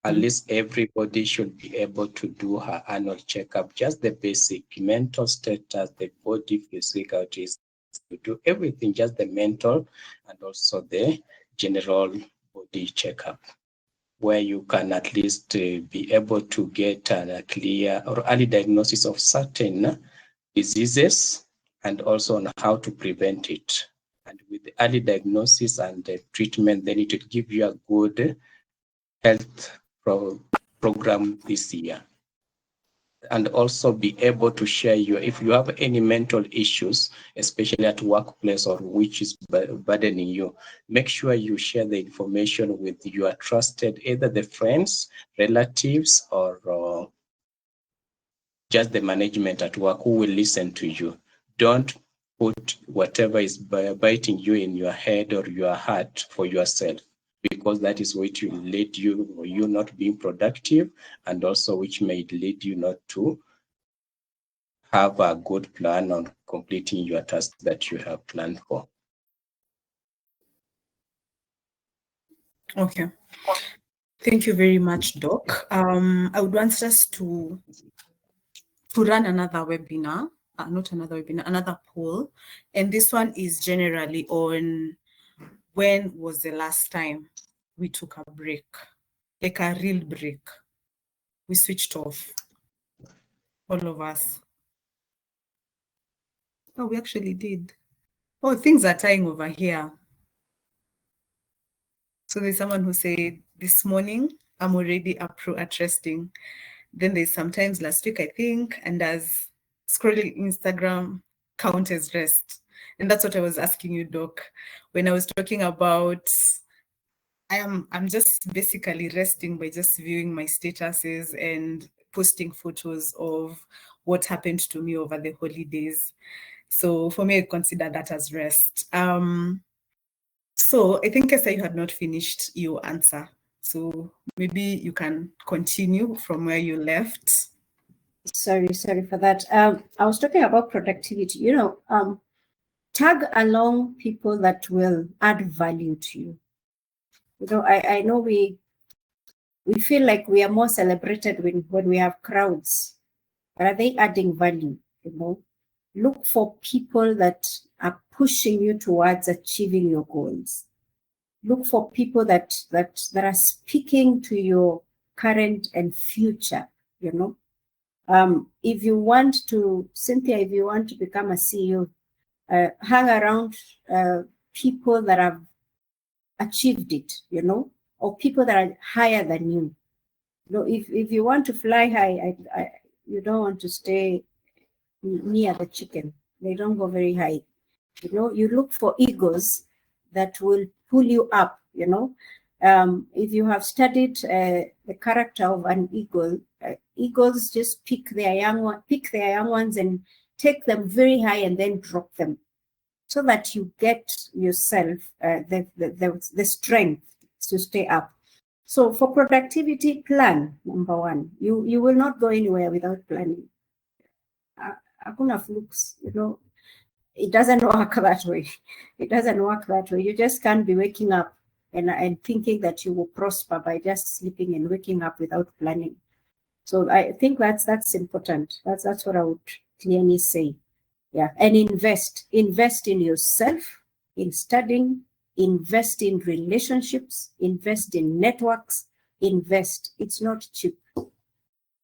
At least everybody should be able to do her annual checkup, just the basic mental status, the body physicalities, to do everything, just the mental and also the general body checkup, where you can at least be able to get a clear or early diagnosis of certain diseases and also on how to prevent it. And with the early diagnosis and the treatment, then it will give you a good health program this year. and also be able to share if you have any mental issues, especially at workplace or which is burdening you, make sure you share the information with your trusted, either the friends, relatives, or just the management at work who will listen to you. Don't put whatever is biting you in your head or your heart for yourself, because that is what will lead you not being productive, and also which may lead you not to have a good plan on completing your task that you have planned for. Okay. Thank you very much, Doc. I would want us to run another webinar, another poll. And this one is generally on when was the last time we took a break, like a real break. We switched off, all of us. Oh, we actually did. Oh, things are tying over here. So there's someone who said, this morning, I'm already up at resting. Then there's sometimes last week, I think, and as scrolling Instagram count as rest. And that's what I was asking you, Doc, when I was talking about I'm just basically resting by just viewing my statuses and posting photos of what happened to me over the holidays. So for me, I consider that as rest. So I think, Esther, you had not finished your answer. So maybe you can continue from where you left. Sorry for that. I was talking about productivity. Tag along people that will add value to you. I know we feel like we are more celebrated when we have crowds, but are they adding value? Look for people that are pushing you towards achieving your goals. Look for people that are speaking to your current and future. If you want to, Cynthia, if you want to become a CEO, hang around people that have achieved it, or people that are higher than you. If you want to fly high, you don't want to stay near the chicken. They don't go very high. You look for egos that will pull you up. If you have studied the character of an eagle, eagles just pick their young ones and take them very high and then drop them, so that you get yourself the strength to stay up. So for productivity, plan, number one. You will not go anywhere without planning. Hakuna flukes, it doesn't work that way. It doesn't work that way. You just can't be waking up and thinking that you will prosper by just sleeping and waking up without planning. So I think that's important. That's what I would clearly say. Yeah, and invest in yourself, in studying, invest in relationships, invest in networks, invest. It's not cheap.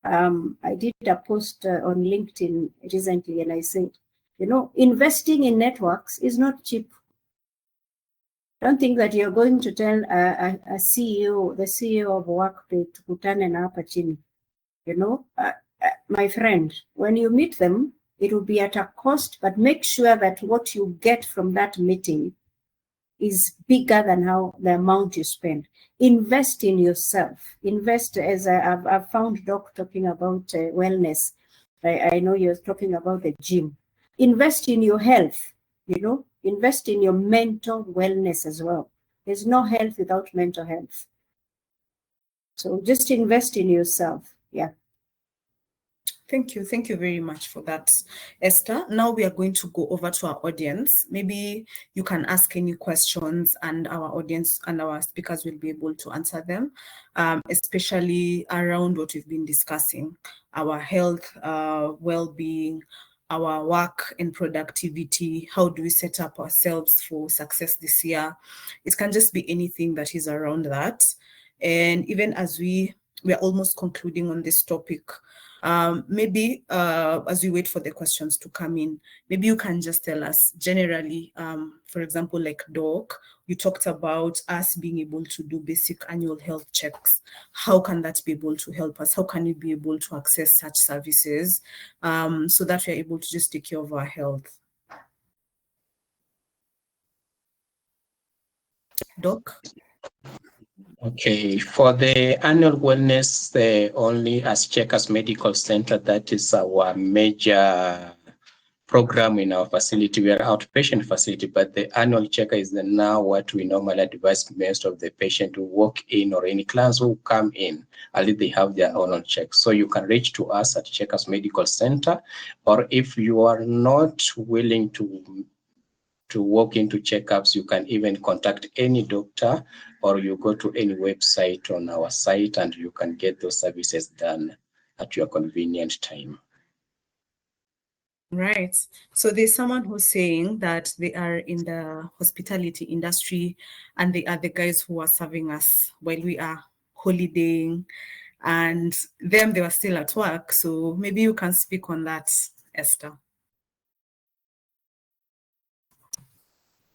I did a post on LinkedIn recently, and I said, investing in networks is not cheap. Don't think that you're going to tell a CEO, the CEO of Workpay, to kutane na hapa chini. My friend, when you meet them, it will be at a cost, but make sure that what you get from that meeting is bigger than the amount you spend. Invest in yourself. Invest, as I've found Doc talking about wellness. I know you're talking about the gym. Invest in your health, invest in your mental wellness as well. There's no health without mental health. So just invest in yourself. Yeah. Thank you. Thank you very much for that, Esther. Now we are going to go over to our audience. Maybe you can ask any questions and our audience and our speakers will be able to answer them, especially around what we've been discussing, our health, well-being, our work and productivity. How do we set up ourselves for success this year? It can just be anything that is around that. And even as we are almost concluding on this topic, Maybe as we wait for the questions to come in, maybe you can just tell us generally, for example, like Doc, you talked about us being able to do basic annual health checks. How can that be able to help us? How can we be able to access such services so that we're able to just take care of our health? Doc? Okay, for the annual wellness, only as Checkers Medical Center, that is our major program in our facility. We are outpatient facility, but the annual checker is now what we normally advise most of the patient who walk in or any clients who come in, at least they have their annual check. So you can reach to us at Checkers Medical Center, or if you are not willing to walk into checkups, you can even contact any doctor, or you go to any website on our site and you can get those services done at your convenient time. Right. So there's someone who's saying that they are in the hospitality industry and they are the guys who are serving us while we are holidaying, and them, they were still at work. So maybe you can speak on that, Esther.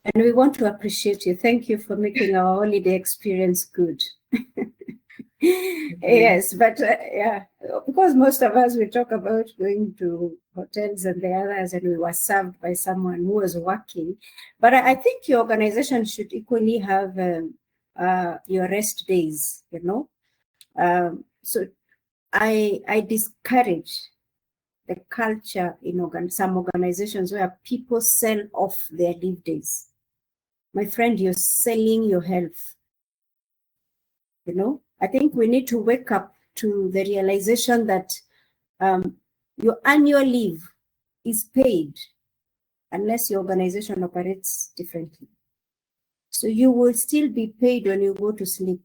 And we want to appreciate you. Thank you for making our holiday experience good. Yes, but yeah, because most of us, we talk about going to hotels and the others, and we were served by someone who was working. But I think your organization should equally have your rest days, you know. So I discourage the culture in some organizations where people sell off their leave days. My friend, you're selling your health. You know, I think we need to wake up to the realization that your annual leave is paid unless your organization operates differently. So you will still be paid when you go to sleep.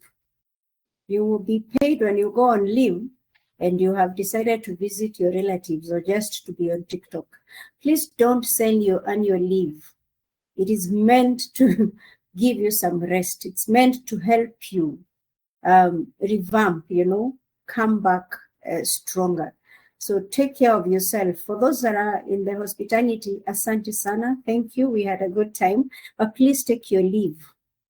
You will be paid when you go on leave and you have decided to visit your relatives or just to be on TikTok. Please don't sell your annual leave. It is meant to give you some rest. It's meant to help you revamp, you know, come back stronger. So take care of yourself. For those that are in the hospitality, asante sana, thank you. We had a good time, but please take your leave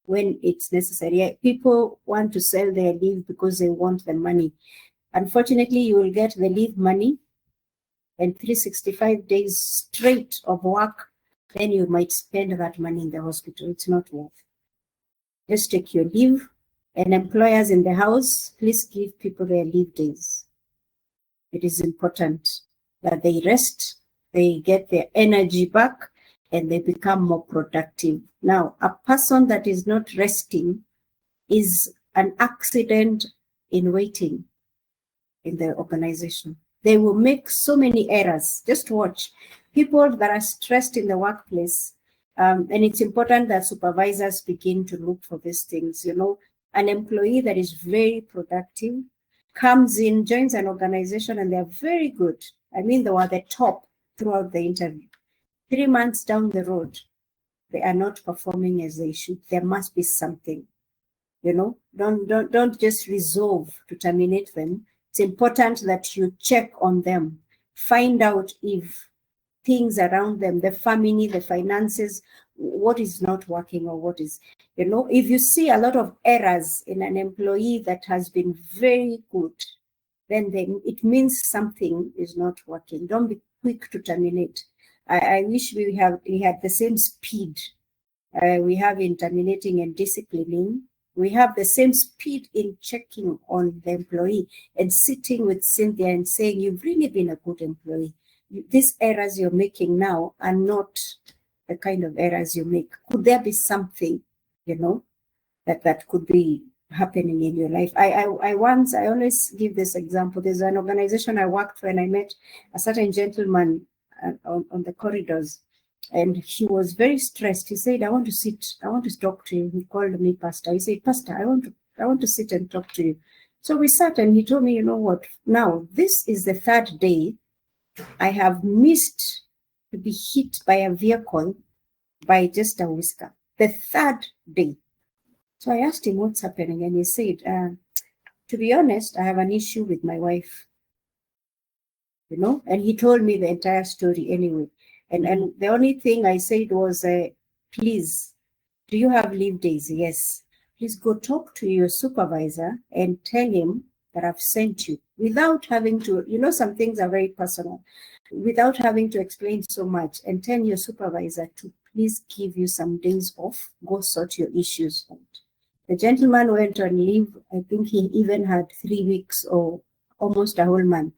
when it's necessary. People want to sell their leave because they want the money. Unfortunately, you will get the leave money and 365 days straight of work, then you might spend that money in the hospital. It's not worth. Just take your leave. And employers in the house, please give people their leave days. It is important that they rest, they get their energy back, and they become more productive. Now, a person that is not resting is an accident in waiting in the organization. They will make so many errors. Just watch. People that are stressed in the workplace, and it's important that supervisors begin to look for these things. You know, an employee that is very productive comes in, joins an organization, and they're very good. I mean, they were the top throughout the interview. 3 months down the road, they are not performing as they should. There must be something. You know, don't just resolve to terminate them. It's important that you check on them, find out if things around them, the family, the finances, what is not working or what is, you know, if you see a lot of errors in an employee that has been very good, then it means something is not working. Don't be quick to terminate. I wish we had the same speed we have in terminating and disciplining. We have the same speed in checking on the employee and sitting with Cynthia and saying, you've really been a good employee. These errors you're making now are not the kind of errors you make. Could there be something, you know, that could be happening in your life? I always give this example. There's an organization I worked for, and I met a certain gentleman on the corridors, and he was very stressed. He said, I want to talk to you. He called me pastor. He said, Pastor, I want to sit and talk to you. So we sat, and he told me, you know what, now this is the third day I have missed to be hit by a vehicle by just a whisker. The third day. So I asked him what's happening, and he said, to be honest, I have an issue with my wife. you know, and he told me the entire story anyway. And the only thing I said was, please, do you have leave days? Yes. Please go talk to your supervisor and tell him that I've sent you without having to, you know, some things are very personal, without having to explain so much, and tell your supervisor to please give you some days off, go sort your issues out. The gentleman went on leave. I think he even had 3 weeks or almost a whole month.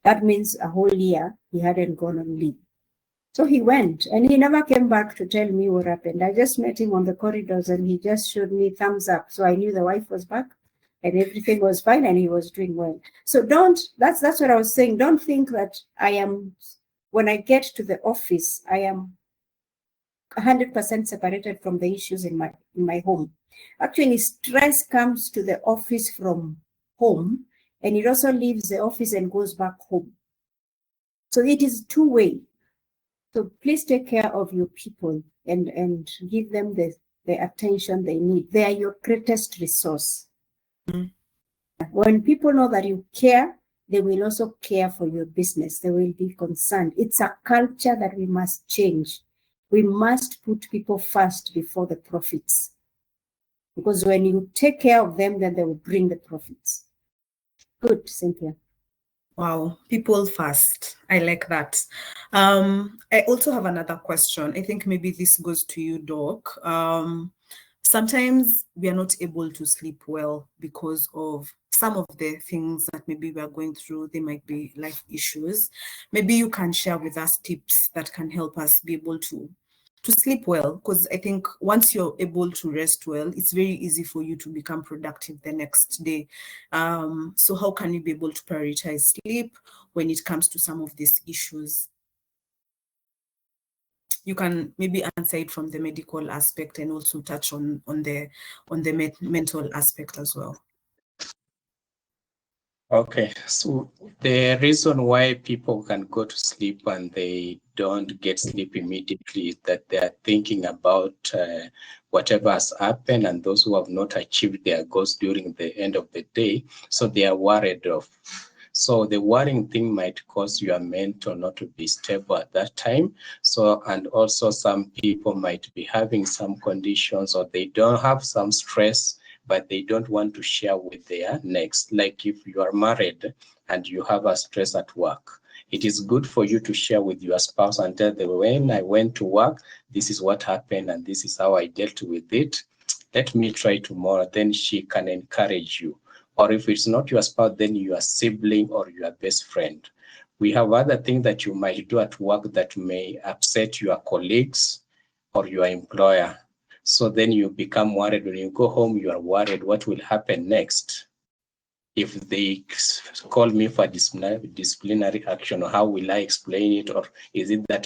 That means a whole year he hadn't gone on leave. So he went and he never came back to tell me what happened. I just met him on the corridors and he just showed me thumbs up. So I knew the wife was back and everything was fine and he was doing well. So that's what I was saying. Don't think that when I get to the office, I am 100% separated from the issues in my home. Actually, stress comes to the office from home, and it also leaves the office and goes back home. So it is two-way. So please take care of your people and give them the attention they need. They are your greatest resource. When people know that you care, they will also care for your business. They will be concerned. It's a culture that we must change. We must put people first before the profits. Because when you take care of them, then they will bring the profits. Good, Cynthia. Wow, people first. I like that. I also have another question. I think maybe this goes to you, Doc. Sometimes we are not able to sleep well because of some of the things that maybe we are going through. They might be life issues. Maybe you can share with us tips that can help us be able to sleep well, because I think once you're able to rest well, it's very easy for you to become productive the next day. So how can you be able to prioritize sleep when it comes to some of these issues? You can maybe answer it from the medical aspect and also touch on the mental aspect as well. Okay, so the reason why people can go to sleep and they don't get sleep immediately is that they are thinking about whatever has happened and those who have not achieved their goals during the end of the day. So they are worried of. So the worrying thing might cause your mental not to be stable at that time. So, and also some people might be having some conditions or they don't have some stress, but they don't want to share with their next. Like if you are married and you have a stress at work, it is good for you to share with your spouse and tell them, when I went to work, this is what happened and this is how I dealt with it. Let me try tomorrow. Then she can encourage you. Or if it's not your spouse, then your sibling or your best friend. We have other things that you might do at work that may upset your colleagues or your employer. So then you become worried. When you go home, you are worried what will happen next. If they call me for disciplinary action, how will I explain it? Or is it that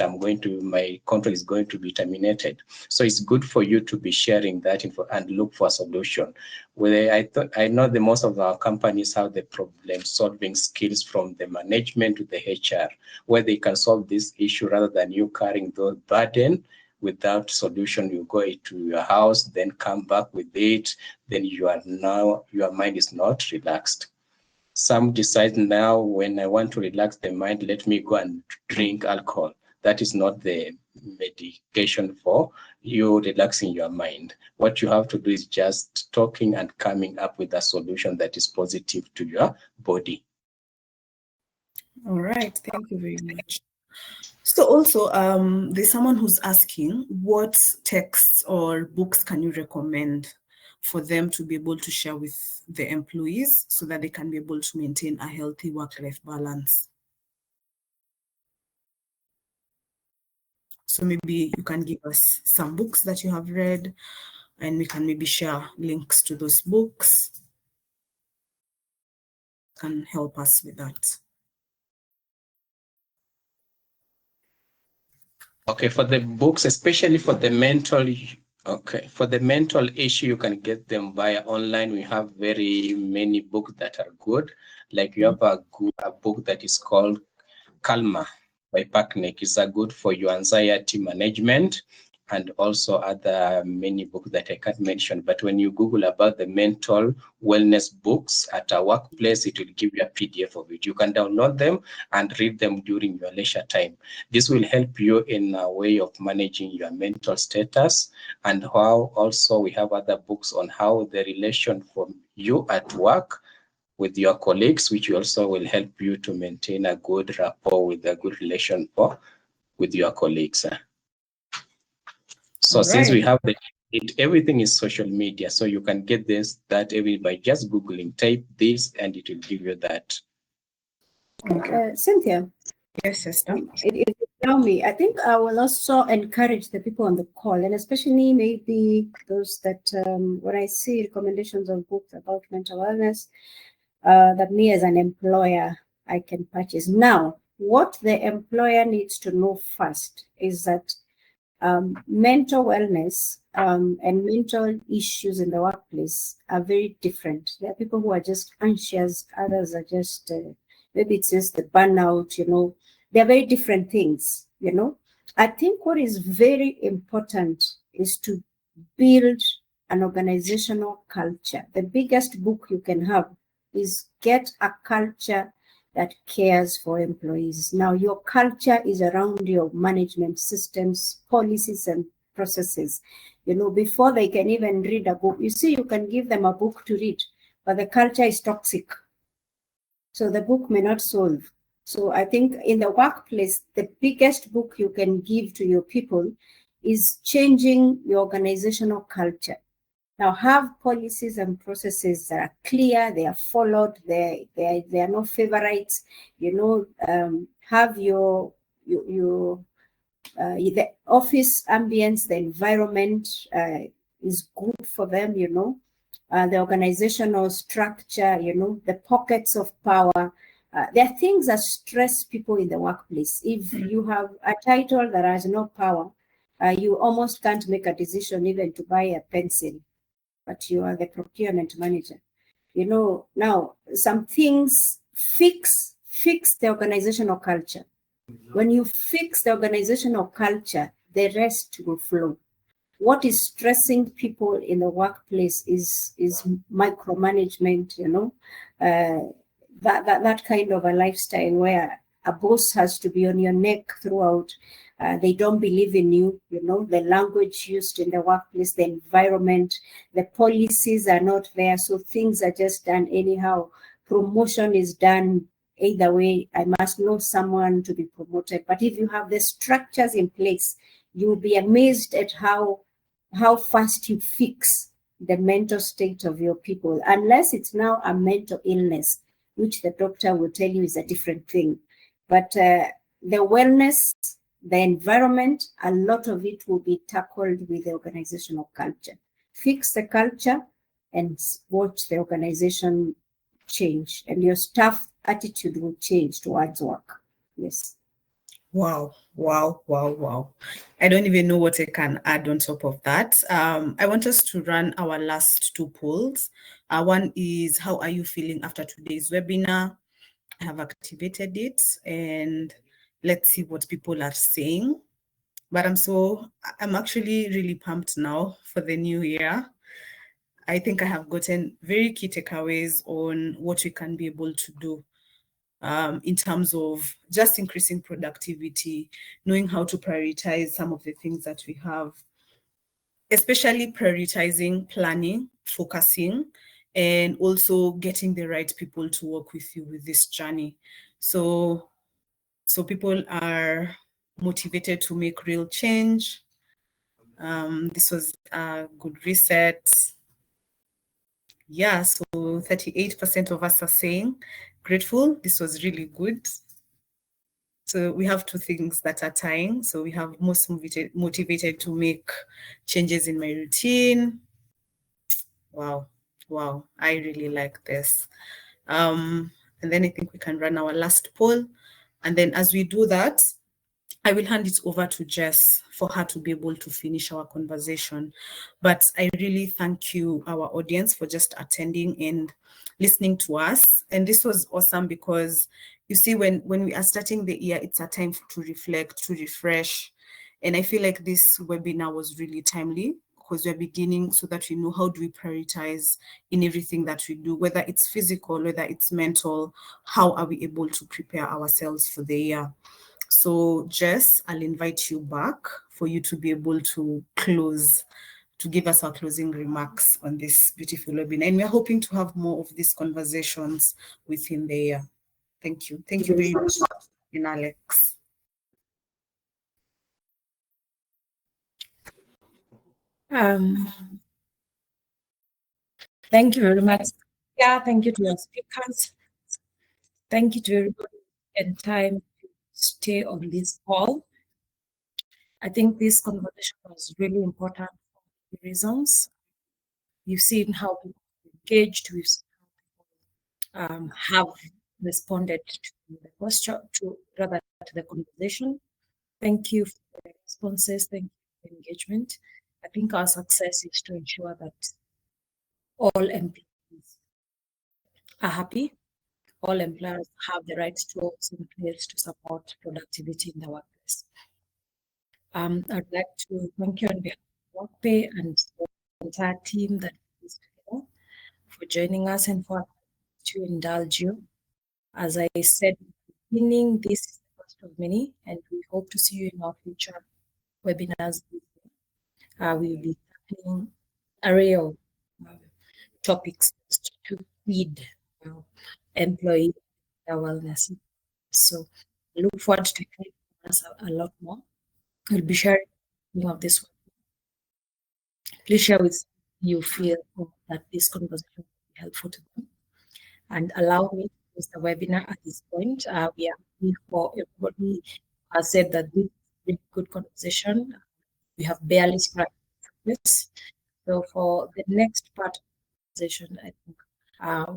my contract is going to be terminated? So it's good for you to be sharing that info and look for a solution. I know that most of our companies have the problem solving skills from the management to the HR, where they can solve this issue rather than you carrying the burden. Without solution, you go to your house, then come back with it, then your mind is not relaxed. Some decide now, when I want to relax the mind, let me go and drink alcohol. That is not the medication for you relaxing your mind. What you have to do is just talking and coming up with a solution that is positive to your body. All right, thank you very much. So also, there's someone who's asking, what texts or books can you recommend for them to be able to share with the employees so that they can be able to maintain a healthy work-life balance? So maybe you can give us some books that you have read and we can maybe share links to those books. Can help us with that. Okay, for the books, especially for the mental issue, you can get them via online. We have very many books that are good. Like you have a book that is called Calma by Packneck. It's a good for your anxiety management. and also other many books that I can't mention. But when you Google about the mental wellness books at a workplace, it will give you a PDF of it. You can download them and read them during your leisure time. This will help you in a way of managing your mental status, and how also we have other books on how the relation from you at work with your colleagues, which also will help you to maintain a good rapport with a good relation with your colleagues. So since we have everything is social media, so you can get that by just Googling, type this, and it will give you that. Cynthia. Yes, sister. If you allow me, I think I will also encourage the people on the call, and especially maybe those that when I see recommendations of books about mental wellness, that me as an employer, I can purchase. Now, what the employer needs to know first is that mental wellness and mental issues in the workplace are very different. There are people who are just anxious, others are just, maybe it's just the burnout, they're very different things, I think what is very important is to build an organizational culture. The biggest book you can have is Get a Culture That Cares for Employees. Now, your culture is around your management systems, policies, and processes. Before they can even read a book, you can give them a book to read, but the culture is toxic. So the book may not solve. So I think in the workplace, the biggest book you can give to your people is changing your organizational culture. Now, have policies and processes that are clear, they are followed, they are no favorites, have the office ambience, the environment is good for them, the organizational structure, the pockets of power. There are things that stress people in the workplace. If you have a title that has no power, you almost can't make a decision even to buy a pencil, but you are the procurement manager. Now some things fix the organizational culture. When you fix the organizational culture, the rest will flow. What is stressing people in the workplace is micromanagement, that kind of a lifestyle where a boss has to be on your neck throughout. They don't believe in you, the language used in the workplace, the environment, the policies are not there. So things are just done anyhow. Promotion is done either way. I must know someone to be promoted. But if you have the structures in place, you'll be amazed at how fast you fix the mental state of your people, unless it's now a mental illness, which the doctor will tell you is a different thing. But the wellness, the environment, a lot of it will be tackled with the organizational culture. Fix the culture and watch the organization change, and your staff attitude will change towards work. Yes. Wow. I don't even know what I can add on top of that. I want us to run our last two polls. One is, how are you feeling after today's webinar? I have activated it, and let's see what people are saying. But I'm actually really pumped now for the new year. I think I have gotten very key takeaways on what we can be able to do in terms of just increasing productivity, knowing how to prioritize some of the things that we have, especially prioritizing, planning, focusing, and also getting the right people to work with you with this journey. So people are motivated to make real change. This was a good reset. Yeah, so 38% of us are saying grateful. This was really good. So we have two things that are tying. So we have most motivated to make changes in my routine. Wow, I really like this. And then I think we can run our last poll. And then as we do that, I will hand it over to Jess for her to be able to finish our conversation. But I really thank you, our audience, for just attending and listening to us. And this was awesome because you see, when we are starting the year, it's a time to reflect, to refresh, And I feel like this webinar was really timely because we're beginning so that we know how do we prioritize in everything that we do, whether it's physical, whether it's mental, how are we able to prepare ourselves for the year. So Jess, I'll invite you back for you to be able to give us our closing remarks on this beautiful webinar. And we're hoping to have more of these conversations within the year. Thank you. Thank you very much, Alex. Thank you very much. Yeah, thank you to your speakers. Thank you to everybody and time to stay on this call. I think this conversation was really important for many reasons. You've seen how people engaged, we've seen how people have responded to the question, to the conversation. Thank you for the responses. Thank you for the engagement. I think our success is to ensure that all employees are happy. All employers have the right tools in place to support productivity in the workplace. I'd like to thank you on behalf of Workpay and the entire team that is together for joining us and for to indulge you. As I said in the beginning, this is the first of many, and we hope to see you in our future webinars. We will be tackling an array of topics to feed employee wellness. So look forward to hearing from us a lot more. We'll be sharing of this one. Please share with you feel that this conversation will be helpful to them. And allow me to close the webinar at this point. We are happy for everybody has said that this is a really good conversation. We have barely scratched this. So for the next part of the conversation, I think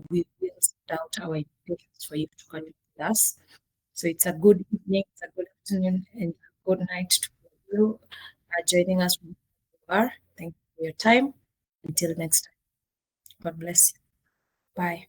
we will send out our invitations for you to connect with us. So it's a good evening, it's a good afternoon, and a good night to you joining us wherever you are. Thank you for your time. Until next time. God bless you. Bye.